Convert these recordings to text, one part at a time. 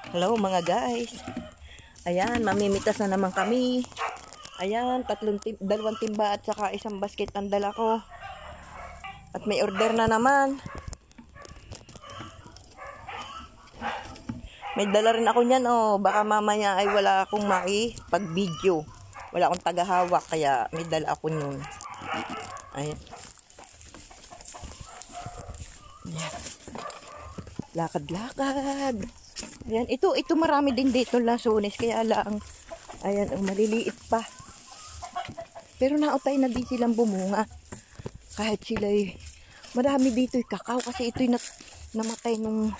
Hello mga guys. Ayan, mamimitas na naman kami. Ayan, dalawang timba at saka isang basket ang dala ko. At may order na naman. May dala rin ako niyan, oh. Baka mamaya ay wala akong pag-video. Wala akong tagahawak, kaya may dala ako niyon. Ayan. Ayan. Lakad-lakad. Ayan, ito marami din dito lansones, kaya lang, ayan, maliliit pa. Pero nautay na din silang bumunga. Kahit sila'y, marami dito yung kakao, kasi ito'y namatay nung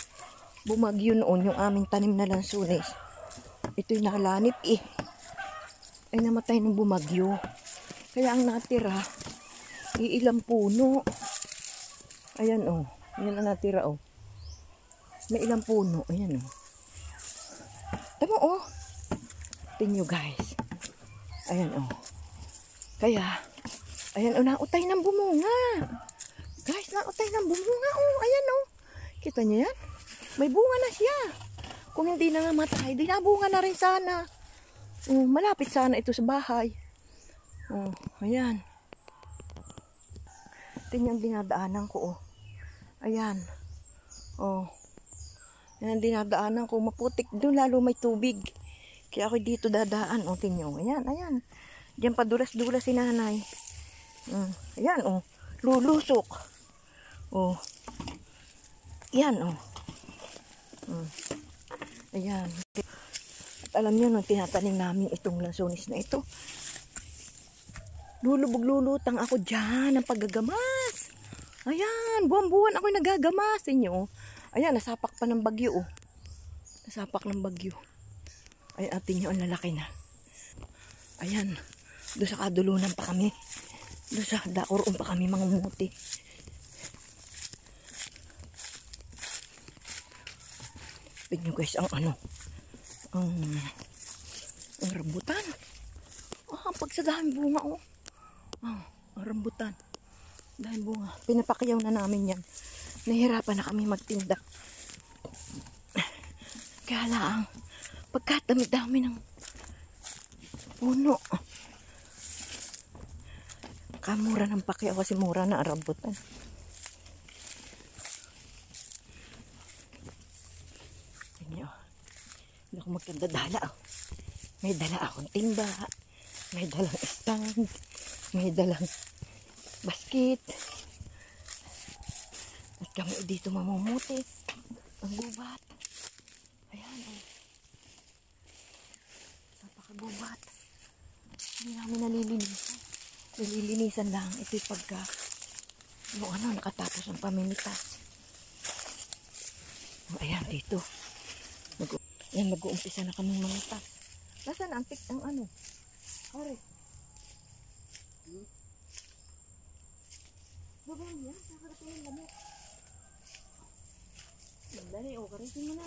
bumagyo noon, yung aming tanim na lansones. Ito'y nakalanip ay namatay nung bumagyo. Kaya ang natira, ilang puno. Ayan, oh. Ayan ang natira, oh. May ilang puno. Ayan, oh. Tama, oh. Tingnan nyo, guys. Ayan, oh. Kaya, ayan, oh, nautay ng bumunga. Guys, nautay ng bumunga, oh. Ayan, oh. Kita nyo yan? May bunga na siya. Kung hindi na namatay, di nabunga na rin sana. Malapit sana ito sa bahay. Oh, ayan. Tingnan dinadaanan ko, oh. Ayan. Oh. Yan dinadaanan ko, maputik doon, lalo may tubig. Kaya ako dito dadaan, oh, tingnan. Ayan, ayan. Diyan pa dulas-dulas si nanay. Ayan, oh. Lulusok. Oh. Ayan, oh. Ayan. At alam niyo, nung tinatanim namin itong lansones na ito, lulubog-lulutang ako dyan ng paggagamas. Ayan, buwan-buwan ako nagagamas. Inyo, ayan, nasapak pa ng bagyo, oh. Nasapak ng bagyo. Ay, atin nyo, ang lalaki na. Ayan, doon sa kadulunan pa kami. Doon sa dakuroon pa kami mangumuti. Tignan nyo guys, ang rambutan. Ang pagsadahing bunga, oh. Ang rambutan. Dahil bunga. Pinapakayaw na namin yan. Nahihirapan na kami magtinda. Kaya lang, pagkatami-dami ng puno. Kamura ng pakiyaw kasi mura na ang rambutan. Hindi ako magkandadala, oh. May dala akong timba. May dalang stand. May dalang basket. At kami dito mamumuti. Ang gubat. Ayan, oh. Napakagubat. Hindi namin nalilinisan. Nalilinisan lang. Ito'y pagka nakatapos ang pamimitas. Ayan, dito. Ayan, mag-uumpisa na kami mangitas. Nasaan ang Kare. Baba niya, nakarating yung lamok. Dali, o, karitin mo na.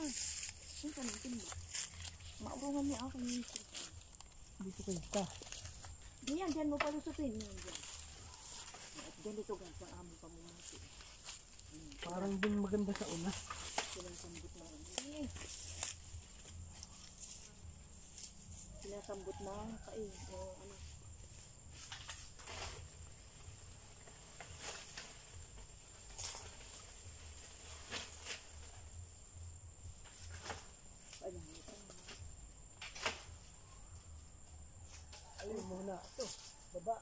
Yung kanitin mo. Maurungan niya ako ng ito. Dito kayo ka. Diyan mo palusutin. At ganito guys, ang aming pamumuti. Parang din maganda sa una. Sinasambot na sinasambot na kain. Ayun muna. Ito, baba.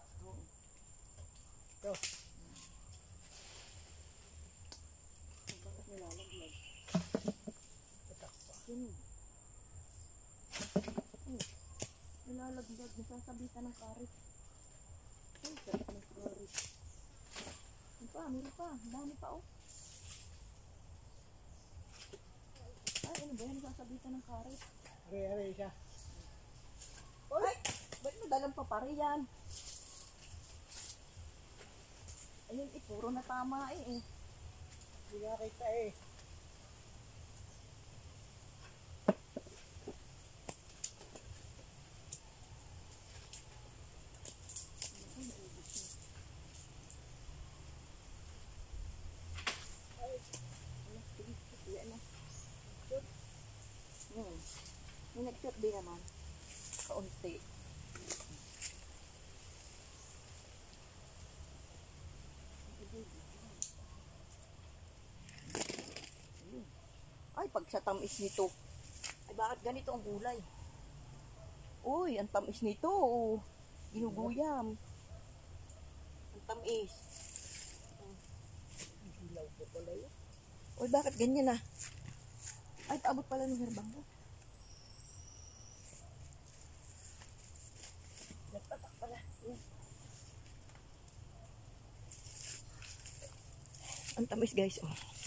Ito. Bakit nilalaglag? Nilalaglag, nasasabitan ng karit. Ay, sarap ng karit. Meron pa. Dami pa, oh. Ay, ano ba yan? Nasasabitan ng karit. Are siya. Ay! Ba't madalang pa pare yan? Ayun, puro na tama eh. Hindi nakita eh. May nag-shot din naman. Kaunti. Ay, pag sa tamis nito. Ay, bakit ganito ang gulay? Uy, ang tamis nito. Ginuguyam. Ang tamis. Hilaw ko pala yun. Uy, bakit ganyan ah? Ay, abot pala ng herbang mo. Nagtatak pala. Ang tamis guys, oh.